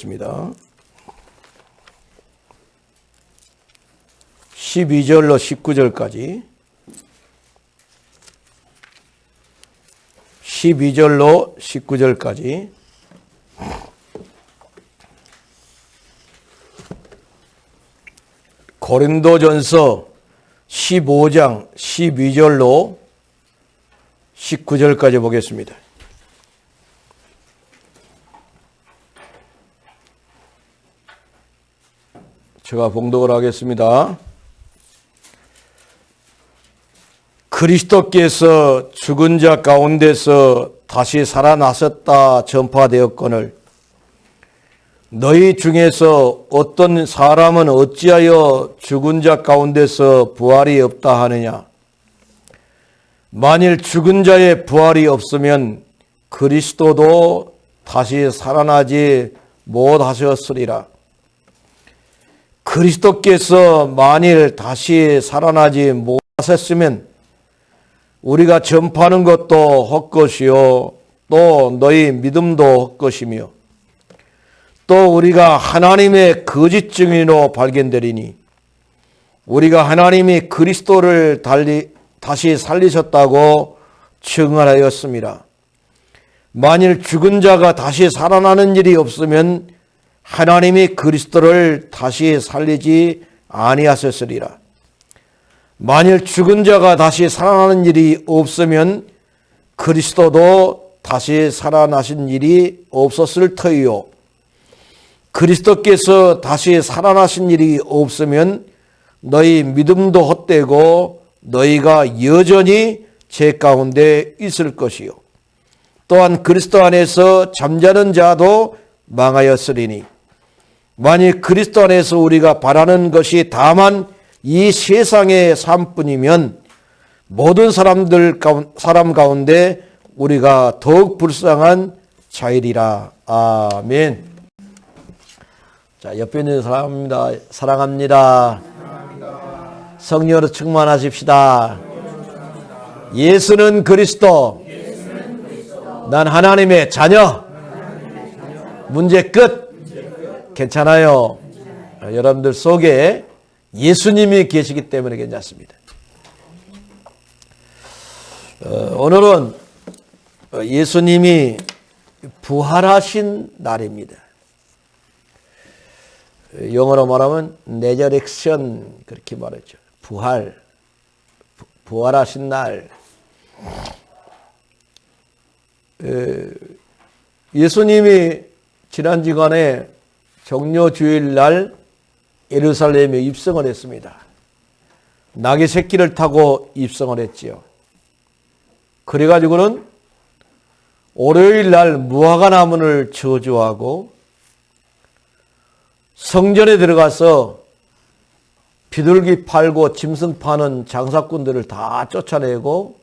있습니다. 12절로 19절까지 12절로 19절까지 고린도전서 15장 12절로 19절까지 보겠습니다. 제가 봉독을 하겠습니다. 그리스도께서 죽은 자 가운데서 다시 살아나셨다 전파되었거늘 너희 중에서 어떤 사람은 어찌하여 죽은 자 가운데서 부활이 없다 하느냐. 만일 죽은 자의 부활이 없으면 그리스도도 다시 살아나지 못하셨으리라. 그리스도께서 만일 다시 살아나지 못하셨으면 우리가 전파하는 것도 헛것이요 또 너희 믿음도 헛것이며 또 우리가 하나님의 거짓 증인으로 발견되리니 우리가 하나님이 그리스도를 다시 살리셨다고 증언하였습니다. 만일 죽은 자가 다시 살아나는 일이 없으면 하나님이 그리스도를 다시 살리지 아니하셨으리라. 만일 죽은 자가 다시 살아나는 일이 없으면 그리스도도 다시 살아나신 일이 없었을 터이요. 그리스도께서 다시 살아나신 일이 없으면 너희 믿음도 헛되고 너희가 여전히 죄 가운데 있을 것이요. 또한 그리스도 안에서 잠자는 자도 망하였으리니 만일 그리스도 안에서 우리가 바라는 것이 다만 이 세상의 삶뿐이면 모든 사람 가운데 우리가 더욱 불쌍한 자이리라. 아멘. 자, 옆에 있는 사랑합니다. 성령으로 충만하십시다. 예수는 그리스도. 난 하나님의 자녀. 문제 끝. 괜찮아요. 여러분들 속에 예수님이 계시기 때문에 괜찮습니다. 오늘은 예수님이 부활하신 날입니다. 영어로 말하면 레저렉션 그렇게 말하죠. 부활하신 날. 예수님이 지난 주간에 종려 주일날 예루살렘에 입성을 했습니다. 낙의 새끼를 타고 입성을 했지요. 그래가지고는 월요일날 무화과나무를 저주하고 성전에 들어가서 비둘기 팔고 짐승 파는 장사꾼들을 다 쫓아내고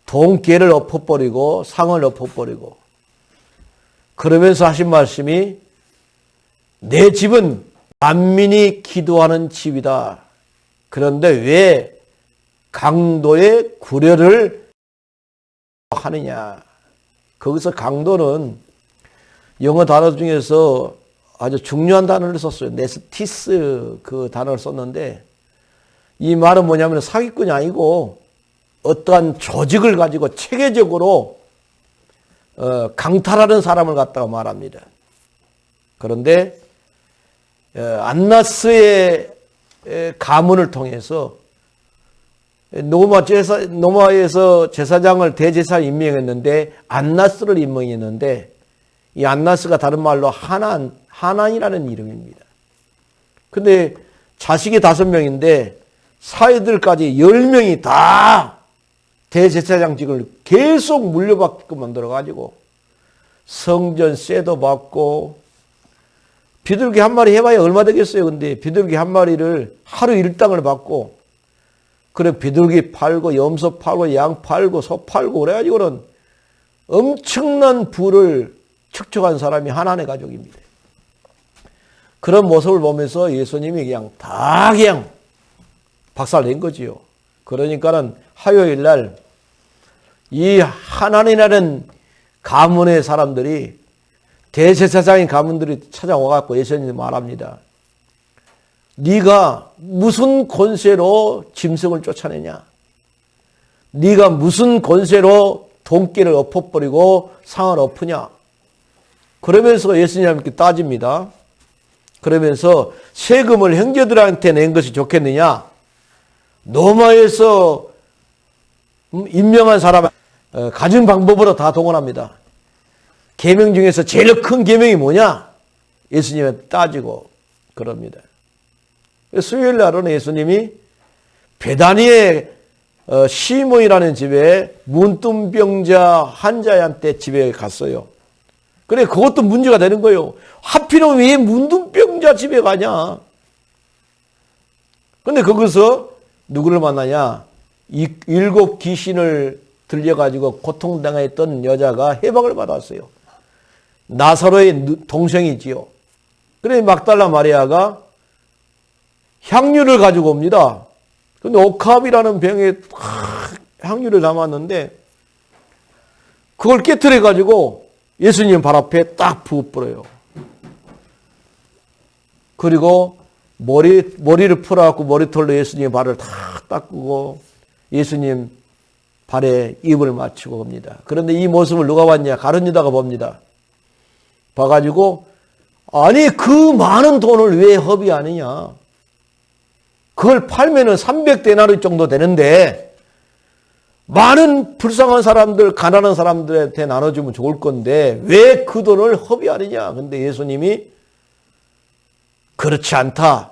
돈깨를 엎어버리고 상을 엎어버리고 그러면서 하신 말씀이 내 집은 만민이 기도하는 집이다. 그런데 왜 강도의 구려를 하느냐. 거기서 강도는 영어 단어 중에서 아주 중요한 단어를 썼어요. 네스티스 그 단어를 썼는데 이 말은 뭐냐면 사기꾼이 아니고 어떠한 조직을 가지고 체계적으로 강탈하는 사람을 갖다가 말합니다. 그런데 안나스의 가문을 통해서 노마에서 제사장을 대제사를 임명했는데 안나스를 임명했는데 이 안나스가 다른 말로 하난이라는 이름입니다. 근데 자식이 5명인데 사위들까지 10명이 다 대제사장직을 계속 물려받게끔 만들어가지고 성전 쇠도 받고 비둘기 한 마리 해봐야 얼마 되겠어요. 근데 비둘기 한 마리를 하루 일당을 받고 그래 비둘기 팔고 염소 팔고 양 팔고 소 팔고 그래가지고는 엄청난 부를 축적한 사람이 하나님의 가족입니다. 그런 모습을 보면서 예수님이 그냥 박살낸 거지요. 그러니까는 화요일 날 이 하나님이라는 가문의 사람들이 대제사장인 가문들이 찾아와갖고 예수님 말합니다. 네가 무슨 권세로 짐승을 쫓아내냐? 네가 무슨 권세로 돈길을 엎어버리고 상을 엎으냐? 그러면서 예수님께 따집니다. 그러면서 세금을 형제들한테 낸 것이 좋겠느냐? 로마에서 임명한 사람 가진 방법으로 다 동원합니다. 계명 중에서 제일 큰 계명이 뭐냐? 예수님한테 따지고 그럽니다. 수요일 날은 예수님이 베다니의 시몬이라는 집에 문둥병자 환자한테 집에 갔어요. 그래, 그것도 문제가 되는 거예요. 하필은 왜 문둥병자 집에 가냐? 근데 거기서 누구를 만나냐? 7 귀신을 들려가지고 고통당했던 여자가 해방을 받았어요. 나사로의 동생이지요. 그래, 막달라 마리아가 향유를 가지고 옵니다. 근데 옥합이라는 병에 향유를 담았는데 그걸 깨트려 가지고 예수님 발 앞에 딱 부어버려요. 그리고 머리를 풀어갖고 머리털로 예수님 발을 다 닦고 예수님 발에 입을 맞추고 옵니다. 그런데 이 모습을 누가 봤냐? 가룟 유다가 봅니다. 봐가지고 아니 그 많은 돈을 왜 허비하느냐? 그걸 팔면은 300데나리 정도 되는데 많은 불쌍한 사람들, 가난한 사람들한테 나눠주면 좋을 건데 왜 그 돈을 허비하느냐? 근데 예수님이 그렇지 않다.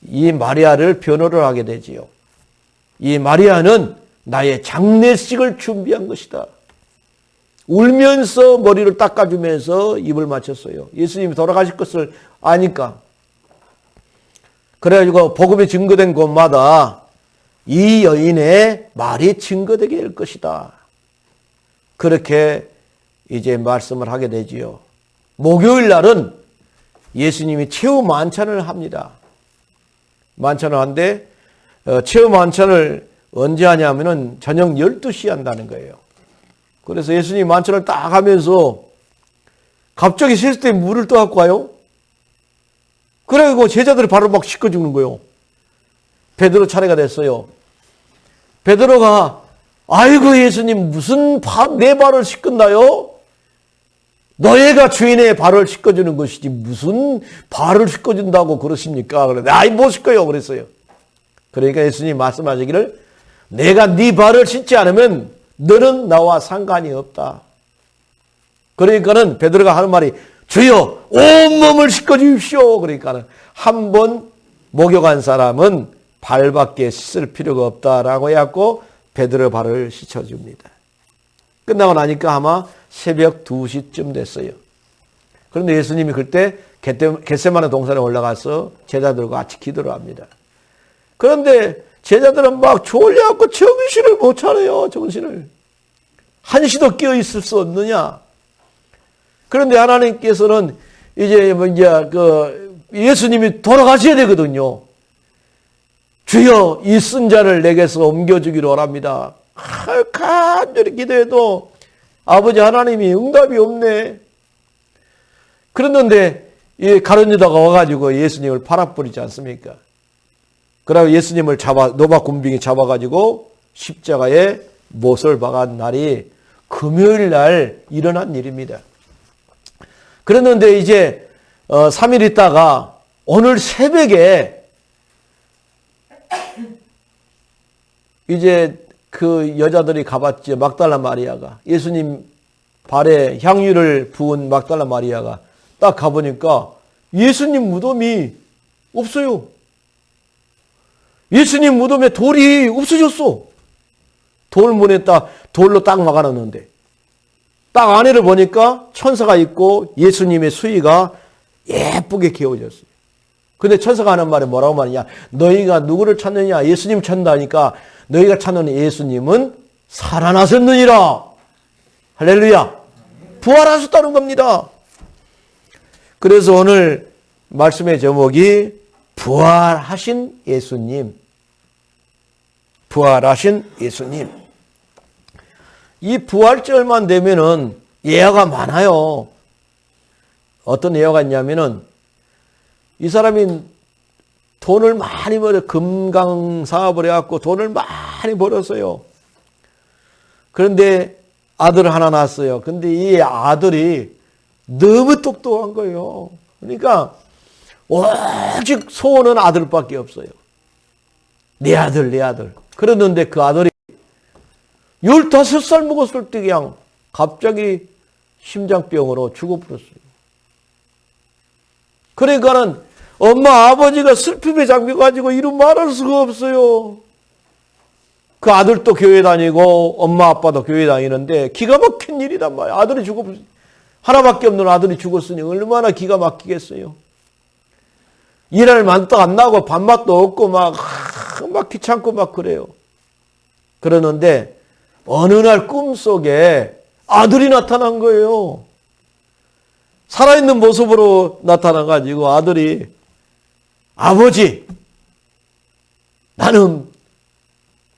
이 마리아를 변호를 하게 되지요. 이 마리아는 나의 장례식을 준비한 것이다. 울면서 머리를 닦아주면서 입을 맞췄어요. 예수님이 돌아가실 것을 아니까. 그래가지고 복음이 증거된 곳마다 이 여인의 말이 증거되게 될 것이다. 그렇게 이제 말씀을 하게 되지요. 목요일 날은 예수님이 최후 만찬을 합니다. 만찬을 하는데 최후 만찬을 언제 하냐면은 저녁 12시에 한다는 거예요. 그래서 예수님이 만찬을 딱 하면서 갑자기 세수대에 물을 떠갖고 와요. 그래가지고 제자들이 발을 막 씻겨 주는 거예요. 베드로 차례가 됐어요. 베드로가 아이고 예수님 무슨 내 발을 씻긴다요? 너희가 주인의 발을 씻겨주는 것이지 무슨 발을 씻겨준다고 그러십니까? 그래, 아이 못 씻겨요 그랬어요. 그러니까 예수님 말씀하시기를 내가 네 발을 씻지 않으면 너는 나와 상관이 없다. 그러니까는 베드로가 하는 말이 주여 온몸을 씻겨주십시오. 그러니까는 한 번 목욕한 사람은 발밖에 씻을 필요가 없다라고 해갖고 베드로 발을 씻어줍니다. 끝나고 나니까 아마 새벽 2시쯤 됐어요. 그런데 예수님이 그때 겟세마네 동산에 올라가서 제자들과 같이 기도를 합니다. 그런데 제자들은 막 졸려갖고 정신을 못 차려요. 정신을. 한시도 깨어 있을 수 없느냐. 그런데 하나님께서는 이제 예수님이 돌아가셔야 되거든요. 주여 이 쓴 자를 내게서 옮겨주기를 원합니다. 간절히 기도해도 아버지 하나님이 응답이 없네. 그랬는데 이 가룟 유다가 와가지고 예수님을 팔아버리지 않습니까? 그러고 예수님을 노바 군병이 잡아가지고 십자가에 못을 박은 날이 금요일 날 일어난 일입니다. 그랬는데 이제 3일 있다가 오늘 새벽에 이제 그 여자들이 가봤죠. 막달라 마리아가. 예수님 발에 향유를 부은 막달라 마리아가 딱 가보니까 예수님 무덤이 없어요. 예수님 무덤에 돌이 없어졌어. 돌문에 돌로 딱 막아놨는데 딱 안에를 보니까 천사가 있고 예수님의 수의가 예쁘게 개어졌어요. 근데 천사가 하는 말이 뭐라고 말이냐? 너희가 누구를 찾느냐? 예수님 찾는다니까 너희가 찾는 예수님은 살아나셨느니라. 할렐루야. 부활하셨다는 겁니다. 그래서 오늘 말씀의 제목이 부활하신 예수님. 부활하신 예수님. 이 부활절만 되면은 예화가 많아요. 어떤 예화가 있냐면은 이 사람이 돈을 많이 금강 사업을 해갖고 돈을 많이 벌었어요. 그런데 아들 하나 낳았어요. 근데 이 아들이 너무 똑똑한 거예요. 그러니까 오직 소원은 아들밖에 없어요. 내 아들, 내 아들. 그랬는데 그 아들이 15살 먹었을 때 그냥 갑자기 심장병으로 죽어버렸어요. 그러니까는 엄마, 아버지가 슬픔에 잠겨가지고 이루 말할 수가 없어요. 그 아들도 교회 다니고 엄마, 아빠도 교회 다니는데 기가 막힌 일이란 말이에요. 아들이 죽어버렸어요. 하나밖에 없는 아들이 죽었으니 얼마나 기가 막히겠어요. 일할 만도 안 나고 밥맛도 없고 막 귀찮고 막 그래요. 그러는데 어느 날 꿈속에 아들이 나타난 거예요. 살아있는 모습으로 나타나가지고 아들이 아버지, 나는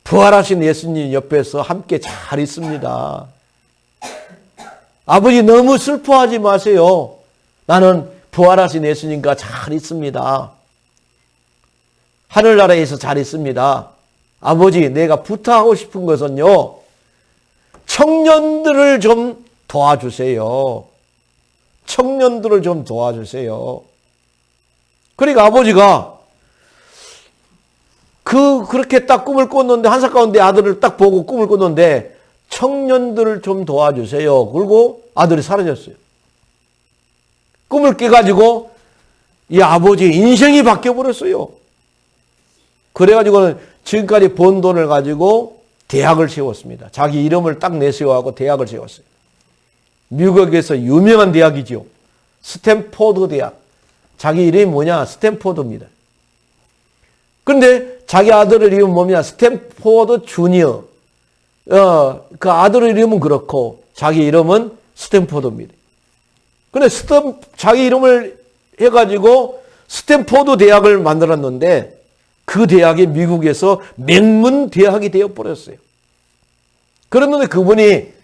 부활하신 예수님 옆에서 함께 잘 있습니다. 아버지 너무 슬퍼하지 마세요. 나는 부활하신 예수님과 잘 있습니다. 하늘나라에서 잘 있습니다. 아버지, 내가 부탁하고 싶은 것은요, 청년들을 좀 도와주세요. 청년들을 좀 도와주세요. 그러니까 아버지가 그렇게 딱 꿈을 꿨는데, 한사 가운데 아들을 딱 보고 꿈을 꿨는데, 청년들을 좀 도와주세요. 그리고 아들이 사라졌어요. 꿈을 깨가지고 이 아버지 인생이 바뀌어버렸어요. 그래가지고는 지금까지 번 돈을 가지고 대학을 세웠습니다. 자기 이름을 딱 내세워하고 대학을 세웠어요. 미국에서 유명한 대학이죠. 스탠포드 대학. 자기 이름이 뭐냐? 스탠포드입니다. 그런데 자기 아들의 이름은 뭐냐? 스탠포드 주니어. 그 아들의 이름은 그렇고 자기 이름은 스탠포드입니다. 근데 자기 이름을 해가지고 스탠포드 대학을 만들었는데 그 대학이 미국에서 명문 대학이 되어버렸어요. 그랬는데 그분이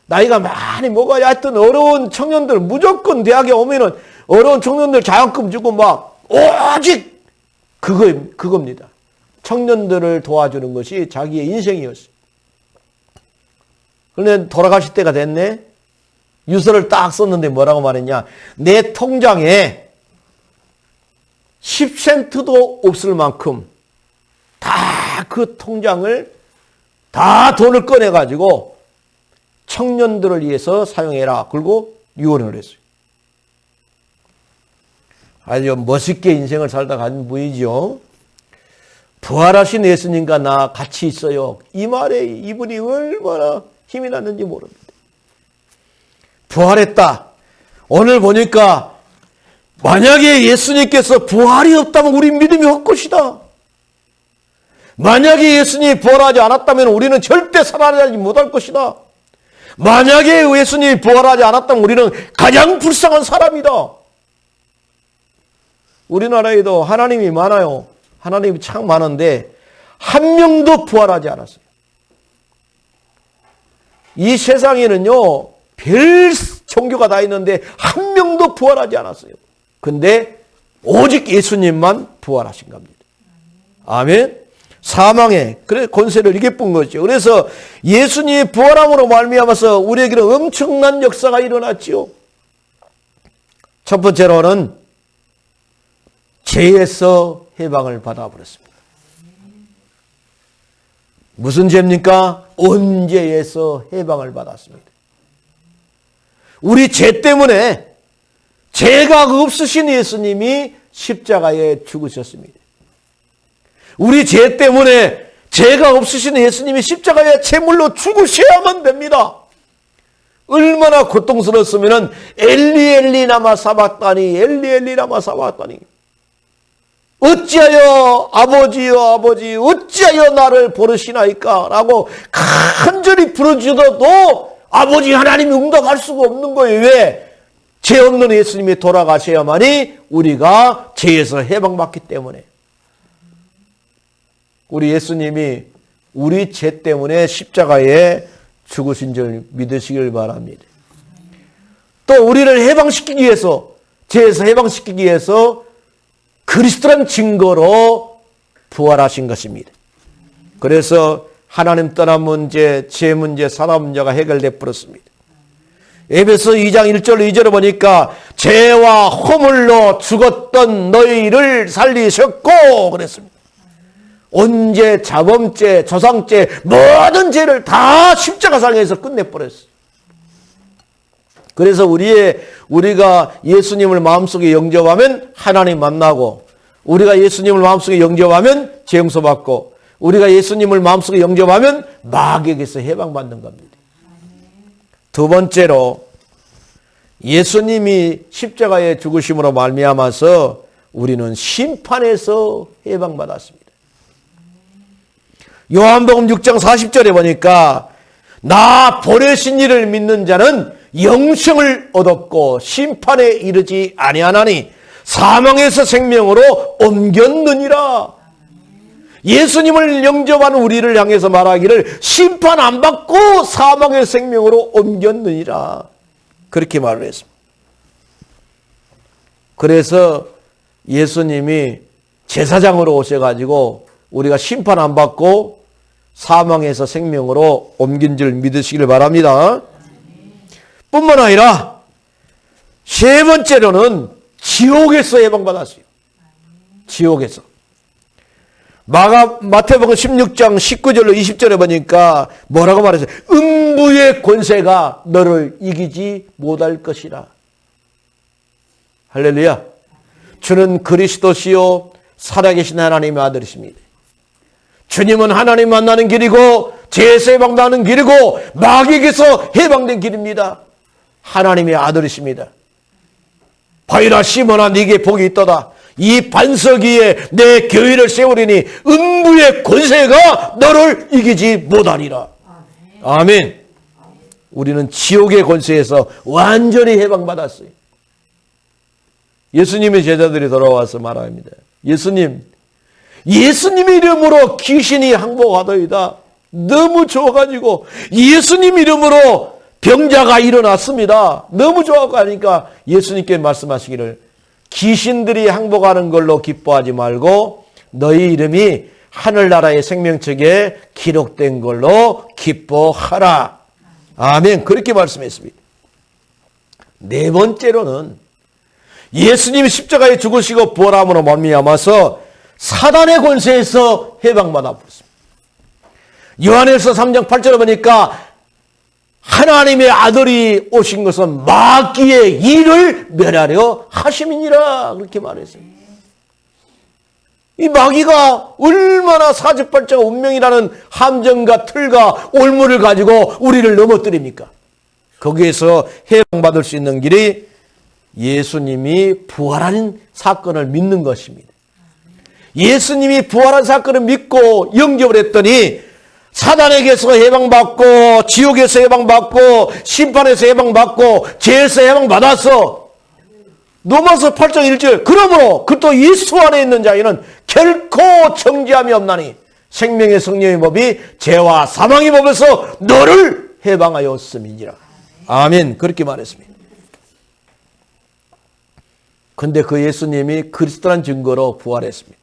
나이가 많이 먹어야 하여튼 어려운 청년들 무조건 대학에 오면은 어려운 청년들 장학금 주고 막 오직 그겁니다. 청년들을 도와주는 것이 자기의 인생이었어요. 그런데 돌아가실 때가 됐네. 유서를 딱 썼는데 뭐라고 말했냐. 내 통장에 10센트도 없을 만큼 다 그 통장을 다 돈을 꺼내가지고 청년들을 위해서 사용해라. 그리고 유언을 했어요. 아주 멋있게 인생을 살다 간 분이죠. 부활하신 예수님과 나 같이 있어요. 이 말에 이분이 얼마나 힘이 났는지 모릅니다. 부활했다. 오늘 보니까 만약에 예수님께서 부활이 없다면 우리 믿음이 헛것이다. 만약에 예수님이 부활하지 않았다면 우리는 절대 살아나지 못할 것이다. 만약에 예수님이 부활하지 않았다면 우리는 가장 불쌍한 사람이다. 우리나라에도 하나님이 많아요. 하나님이 참 많은데 한 명도 부활하지 않았어요. 이 세상에는요, 별 종교가 다 있는데 한 명도 부활하지 않았어요. 근데 오직 예수님만 부활하신 겁니다. 아멘. 사망의 권세를 이겨본 거죠. 그래서 예수님이 부활함으로 말미암아서 우리에게는 엄청난 역사가 일어났지요. 첫 번째로는 죄에서 해방을 받아버렸습니다. 무슨 죄입니까? 언제에서 해방을 받았습니다. 우리 죄 때문에 죄가 없으신 예수님이 십자가에 죽으셨습니다. 우리 죄 때문에 죄가 없으신 예수님이 십자가에 제물로 죽으셔야만 됩니다. 얼마나 고통스러웠으면 엘리 엘리 라마 사박다니 엘리 엘리 라마 사박다니 어찌하여 아버지여 아버지 어찌하여 나를 버리시나이까 라고 간절히 부르짖어도 아버지 하나님이 응답할 수가 없는 거예요. 왜? 죄 없는 예수님이 돌아가셔야만이 우리가 죄에서 해방받기 때문에. 우리 예수님이 우리 죄 때문에 십자가에 죽으신 줄 믿으시길 바랍니다. 또 우리를 해방시키기 위해서 죄에서 해방시키기 위해서 그리스도란 증거로 부활하신 것입니다. 그래서 하나님 떠난 문제, 죄 문제, 사단 문제가 해결돼 버렸습니다. 에베소 2장 1절 2절에 보니까 죄와 허물로 죽었던 너희를 살리셨고 그랬습니다. 언제 자범죄, 조상죄, 모든 죄를 다 십자가상에서 끝내버렸어요. 그래서 우리가 예수님을 마음속에 영접하면 하나님 만나고, 우리가 예수님을 마음속에 영접하면 죄 용서받고, 우리가 예수님을 마음속에 영접하면 마귀에게서 해방받는 겁니다. 두 번째로 예수님이 십자가의 죽으심으로 말미암아서 우리는 심판에서 해방받았습니다. 요한복음 6장 40절에 보니까 나 보내신 이를 믿는 자는 영생을 얻었고 심판에 이르지 아니하나니 사망에서 생명으로 옮겼느니라. 예수님을 영접하는 우리를 향해서 말하기를 심판 안 받고 사망의 생명으로 옮겼느니라. 그렇게 말을 했습니다. 그래서 예수님이 제사장으로 오셔가지고 우리가 심판 안 받고 사망에서 생명으로 옮긴 줄 믿으시길 바랍니다. 뿐만 아니라 세 번째로는 지옥에서 해방받았어요. 지옥에서. 마태복음 16장 19절로 20절에 보니까 뭐라고 말했어요? 음부의 권세가 너를 이기지 못할 것이라. 할렐루야. 주는 그리스도시요 살아계신 하나님의 아들이십니다. 주님은 하나님 만나는 길이고 죄에서 해방나는 길이고 마귀에게서 해방된 길입니다. 하나님의 아들이십니다. 바위라 시몬아 네게 복이 있도다. 이 반석 위에 내 교회를 세우리니 음부의 권세가 너를 이기지 못하리라. 아멘. 우리는 지옥의 권세에서 완전히 해방받았어요. 예수님의 제자들이 돌아와서 말합니다. 예수님 이름으로 귀신이 항복하더이다. 너무 좋아가지고 예수님 이름으로 병자가 일어났습니다. 너무 좋아하고 하니까 예수님께 말씀하시기를 귀신들이 항복하는 걸로 기뻐하지 말고 너희 이름이 하늘나라의 생명책에 기록된 걸로 기뻐하라. 아멘. 그렇게 말씀했습니다. 네 번째로는 예수님이 십자가에 죽으시고 부활함으로 말미암아서 사단의 권세에서 해방받아 버렸습니다. 요한일서 3장 8절에 보니까 하나님의 아들이 오신 것은 마귀의 일을 멸하려 하심이니라. 그렇게 말했어요. 이 마귀가 얼마나 사주팔자가 운명이라는 함정과 틀과 올무를 가지고 우리를 넘어뜨립니까? 거기에서 해방받을 수 있는 길이 예수님이 부활한 사건을 믿는 것입니다. 예수님이 부활한 사건을 믿고 영접을 했더니 사단에게서 해방받고 지옥에서 해방받고 심판에서 해방받고 죄에서 해방받아서 로마서 8장 1절 그러므로 그또 예수 안에 있는 자에는 결코 정죄함이 없나니 생명의 성령의 법이 죄와 사망의 법에서 너를 해방하였음이니라. 아멘. 그렇게 말했습니다. 근데 그 예수님이 그리스도란 증거로 부활했습니다.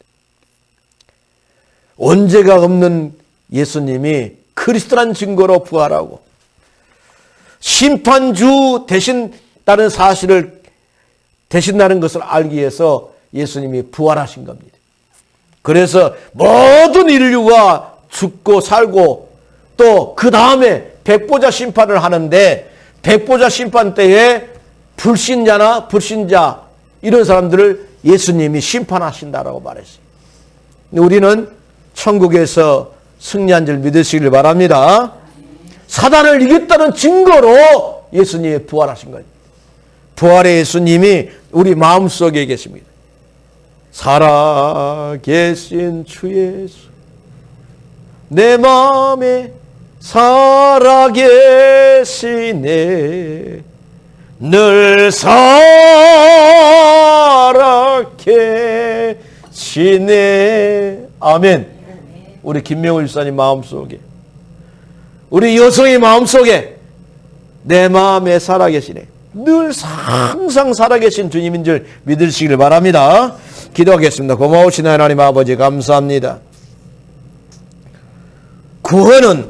언제가 없는 예수님이 그리스도란 증거로 부활하고 심판주 되신다는 사실을 되신다는 것을 알기 위해서 예수님이 부활하신 겁니다. 그래서 모든 인류가 죽고 살고 또 그 다음에 백보자 심판을 하는데 백보자 심판 때에 불신자나 불신자 이런 사람들을 예수님이 심판하신다라고 말했어요. 우리는 천국에서 승리한 줄 믿으시길 바랍니다. 사단을 이겼다는 증거로 예수님이 부활하신 거예요. 부활의 예수님이 우리 마음속에 계십니다. 살아계신 주 예수 내 마음에 살아계시네 늘 살아계시네. 아멘. 우리 김명우 집사님 마음속에 우리 여성의 마음속에 내 마음에 살아계시네. 늘 항상 살아계신 주님인 줄 믿으시길 바랍니다. 기도하겠습니다. 고마우신 하나님 아버지 감사합니다. 구원은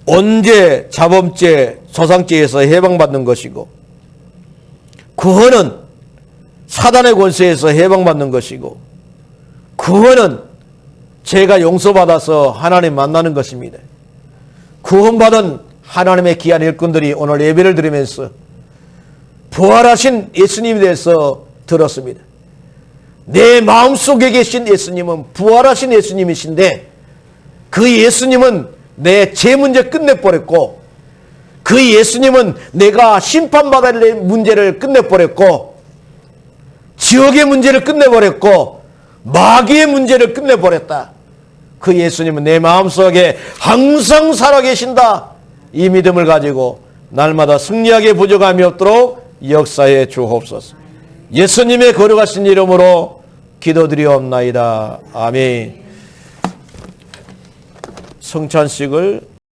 언제 자범죄, 조상죄에서 해방받는 것이고, 구원은 사단의 권세에서 해방받는 것이고, 구원은 죄가 용서받아서 하나님 만나는 것입니다. 구원받은 하나님의 귀한 일꾼들이 오늘 예배를 드리면서 부활하신 예수님에 대해서 들었습니다. 내 마음속에 계신 예수님은 부활하신 예수님이신데, 그 예수님은 내 죄 문제 끝내버렸고, 그 예수님은 내가 심판받을 문제를 끝내버렸고, 지옥의 문제를 끝내버렸고, 마귀의 문제를 끝내버렸다. 그 예수님은 내 마음속에 항상 살아계신다. 이 믿음을 가지고 날마다 승리하게 부족함이 없도록 역사해 주옵소서. 예수님의 거룩하신 이름으로 기도드리옵나이다. 아멘. 성찬식을